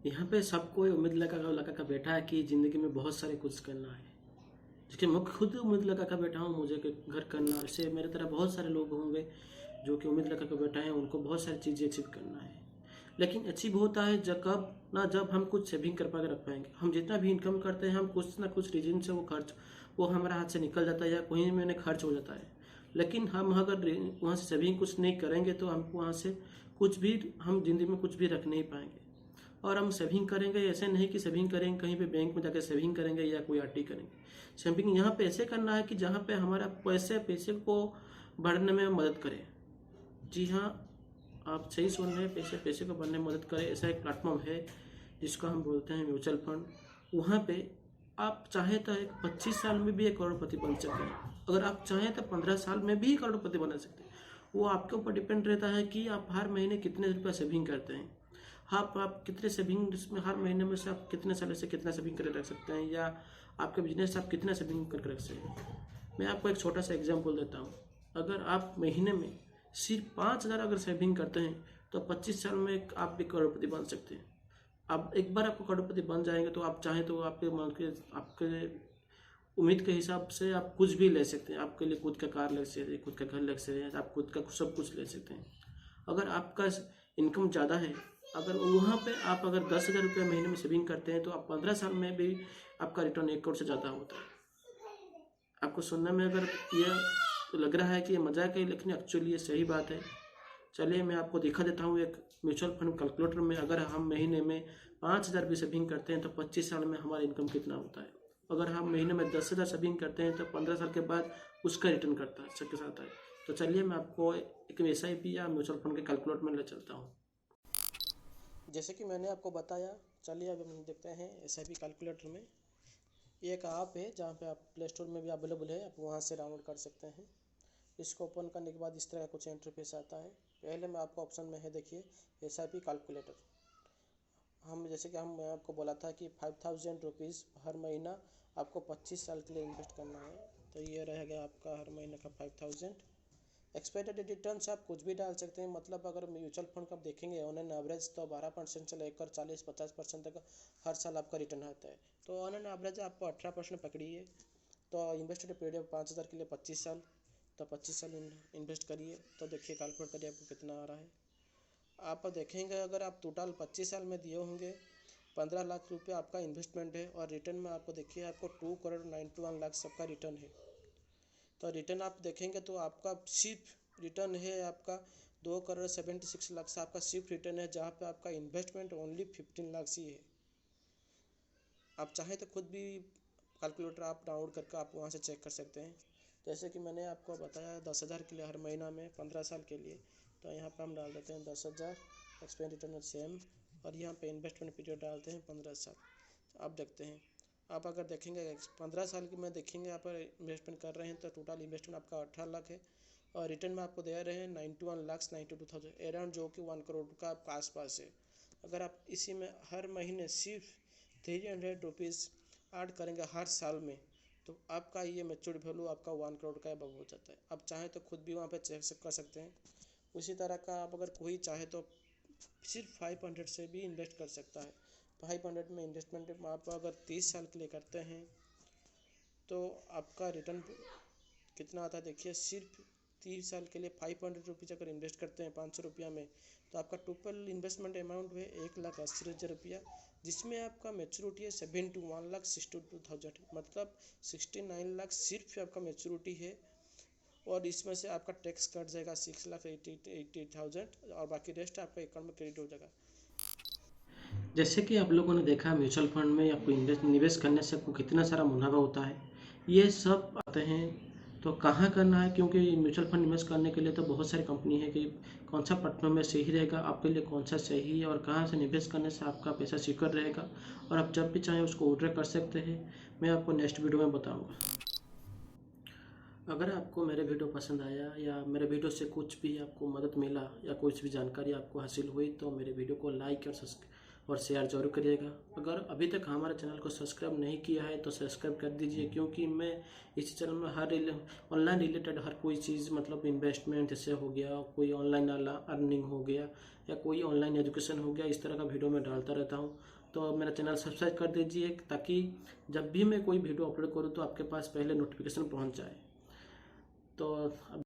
यहाँ पे सबको ये उम्मीद लगा कर बैठा है कि ज़िंदगी में बहुत सारे कुछ करना है। जिसकी मैं खुद उम्मीद लगा कर बैठा हूँ मुझे कि घर करना है। ऐसे मेरे तरह बहुत सारे लोग होंगे जो कि उम्मीद लगा कर बैठा है, उनको बहुत सारी चीज़ें अचीव करना है। लेकिन अचीव होता है जब हम कुछ सेविंग कर पाकर रख पाएंगे। हम जितना भी इनकम करते हैं, हम कुछ ना कुछ रीजन से वो हमारा हाथ से निकल जाता है या कहीं में खर्च हो जाता है। लेकिन हम अगर वहाँ से सेविंग कुछ नहीं करेंगे तो हमको वहाँ से कुछ भी, हम जिंदगी में कुछ भी रख नहीं पाएंगे। और हम सेविंग करेंगे, ऐसे नहीं कि सेविंग करेंगे कहीं पे बैंक में जाकर सेविंग करेंगे या कोई आरडी करेंगे। सेविंग यहाँ पे ऐसे करना है कि जहाँ पे हमारा पैसे को बढ़ने में मदद करे। जी हाँ, आप सही सुन रहे हैं, पैसे पैसे को बढ़ने में मदद करे। ऐसा एक प्लेटफॉर्म है जिसको हम बोलते हैं म्यूचुअल फंड। वहाँ पे आप चाहे तो एक 25 साल में भी एक करोड़पति बन सकते हैं। अगर आप चाहें तो 15 साल में भी करोड़पति बना सकते हैं। वो आपके ऊपर डिपेंड रहता है कि आप हर महीने कितने रुपया सेविंग करते हैं। आप कितने सेविंग में हर महीने में से आप कितने साल से कितना सेविंग करके रख सकते हैं, या आपका बिजनेस आप कितना सेविंग करके रख सकते हैं। मैं आपको एक छोटा सा एग्जांपल देता हूँ। अगर आप महीने में सिर्फ 5,000 अगर सेविंग करते हैं तो 25 साल में आप भी करोड़पति बन सकते हैं। अब एक बार आपको करोड़पति बन जाएंगे तो आप चाहें तो आपके उम्मीद के हिसाब से आप कुछ भी ले सकते हैं। आपके लिए खुद का कार ले सकते हैं, खुद का घर ले सकते हैं, आप खुद का सब कुछ ले सकते हैं। अगर आपका इनकम ज़्यादा है, अगर वहाँ पे आप अगर 10,000 रुपये महीने में सेविंग करते हैं तो आप 15 साल में भी आपका रिटर्न 1 करोड़ से ज़्यादा होता है। आपको सुनने में अगर ये लग रहा है कि ये मजाक है, लेकिन एक्चुअली ये सही बात है। चलिए मैं आपको दिखा देता हूँ एक म्यूचुअल फंड कैलकुलेटर में। अगर हम महीने में 5,000 भी सेविंग करते हैं तो 25 साल में हमारा इनकम कितना होता है। अगर हम महीने में 10,000 सेविंग करते हैं तो 15 साल के बाद उसका रिटर्न करता है सबके साथ है। तो चलिए मैं आपको एक SIP या म्यूचुअल फंड के कैलकुलेटर में ले चलता हूँ। जैसे कि मैंने आपको बताया, चलिए अब हम देखते हैं SIP कैलकुलेटर में। ये एक ऐप है जहाँ पे आप प्ले स्टोर में भी अवेलेबल है, आप वहाँ से डाउनलोड कर सकते हैं। इसको ओपन करने के बाद इस तरह का कुछ इंटरफेस आता है। पहले में आपको ऑप्शन में है, देखिए SIP कैलकुलेटर। मैं आपको बोला था कि 5,000 रुपीज़ हर महीना आपको 25 साल के लिए इन्वेस्ट करना है। तो ये रहेगा आपका हर महीने का 5,000। एक्सपेक्टेड रिटर्न से आप कुछ भी डाल सकते हैं। मतलब अगर म्यूचुअल फंड का आप देखेंगे ऑन एन एवरेज तो 12% से लेकर 40-50% तक हर साल आपका रिटर्न आता है। तो ऑन एन एवरेज आपको 18% पकड़िए। तो इन्वेस्टेड पीरियड 5,000 के लिए 25 साल, तो 25 साल इन्वेस्ट करिए। तो देखिए कैलकुलेट करिए आपको कितना आ रहा है। आप देखेंगे अगर आप टोटल 25 साल में दिए होंगे 15 लाख रुपये आपका इन्वेस्टमेंट है, और रिटर्न में आपको देखिए आपको 2,91,00,000 सबका रिटर्न है। तो रिटर्न आप देखेंगे तो आपका सिर्फ रिटर्न है आपका 2,76,00,000 से आपका सिर्फ रिटर्न है, जहाँ पे आपका इन्वेस्टमेंट ओनली 15 लाख ही है। आप चाहें तो खुद भी कैलकुलेटर आप डाउनलोड करके आप वहाँ से चेक कर सकते हैं। जैसे कि मैंने आपको बताया 10,000 के लिए हर महीना में 15 साल के लिए, तो यहाँ पे हम डाल देते हैं 10,000, एक्सपेंस रिटर्न सेम, और यहाँ पे इन्वेस्टमेंट पीरियड डालते हैं 15 साल। तो आप देखते हैं, आप अगर देखेंगे 15 साल की में देखेंगे आप इन्वेस्टमेंट कर रहे हैं तो टोटल इन्वेस्टमेंट आपका 18 लाख है, और रिटर्न में आपको दे रहे हैं 91,92,000 अराउंड, जो कि 1 करोड़ का आपका आसपास है। अगर आप इसी में हर महीने सिर्फ 300 रुपीज़ ऐड करेंगे हर साल में, तो आपका ये मैच्योर वैल्यू आपका 1 करोड़ का अब हो जाता है। आप चाहें तो खुद भी वहाँ पे चेक कर सकते हैं। उसी तरह का आप अगर कोई चाहे तो सिर्फ 500 से भी इन्वेस्ट कर सकता है। 500 में इन्वेस्टमेंट आप अगर 30 साल के लिए करते हैं तो आपका रिटर्न कितना आता है देखिए। सिर्फ 30 साल के लिए 500 रुपीज़ अगर इन्वेस्ट करते हैं 500 रुपया में, तो आपका टोटल इन्वेस्टमेंट अमाउंट है 1,80,000 रुपया, जिसमें आपका मेच्योरिटी है 1,62,000, मतलब 69 लाख सिर्फ आपका मेच्योरिटी है। और इसमें से आपका टैक्स कट जाएगा 6,80,000, और बाकी रेस्ट आपका अकाउंट में क्रेडिट हो जाएगा। जैसे कि आप लोगों ने देखा म्यूचुअल फंड में आपको निवेश करने से आपको कितना सारा मुनाफा होता है। ये सब आते हैं तो कहाँ करना है, क्योंकि म्यूचुअल फंड इन्वेस्ट करने के लिए तो बहुत सारी कंपनी है कि कौन सा प्लेटफॉर्म में सही रहेगा आपके लिए, कौन सा सही है, और कहाँ से निवेश करने से आपका पैसा सिक्योर रहेगा, और आप जब भी चाहें उसको विड्रॉ कर सकते हैं। मैं आपको नेक्स्ट वीडियो में बताऊँगा। अगर आपको मेरे वीडियो पसंद आया या मेरे वीडियो से कुछ भी आपको मदद मिला या कुछ भी जानकारी आपको हासिल हुई, तो मेरे वीडियो को लाइक और और शेयर जरूर करिएगा। अगर अभी तक हमारे चैनल को सब्सक्राइब नहीं किया है तो सब्सक्राइब कर दीजिए, क्योंकि मैं इस चैनल में हर ऑनलाइन रिलेटेड हर कोई चीज़, मतलब इन्वेस्टमेंट जैसे हो गया, कोई ऑनलाइन अर्निंग हो गया, या कोई ऑनलाइन एजुकेशन हो गया, इस तरह का वीडियो मैं डालता रहता हूँ। तो मेरा चैनल सब्सक्राइब कर दीजिए, ताकि जब भी मैं कोई वीडियो अपलोड करूँ तो आपके पास पहले नोटिफिकेशन पहुँच जाए। तो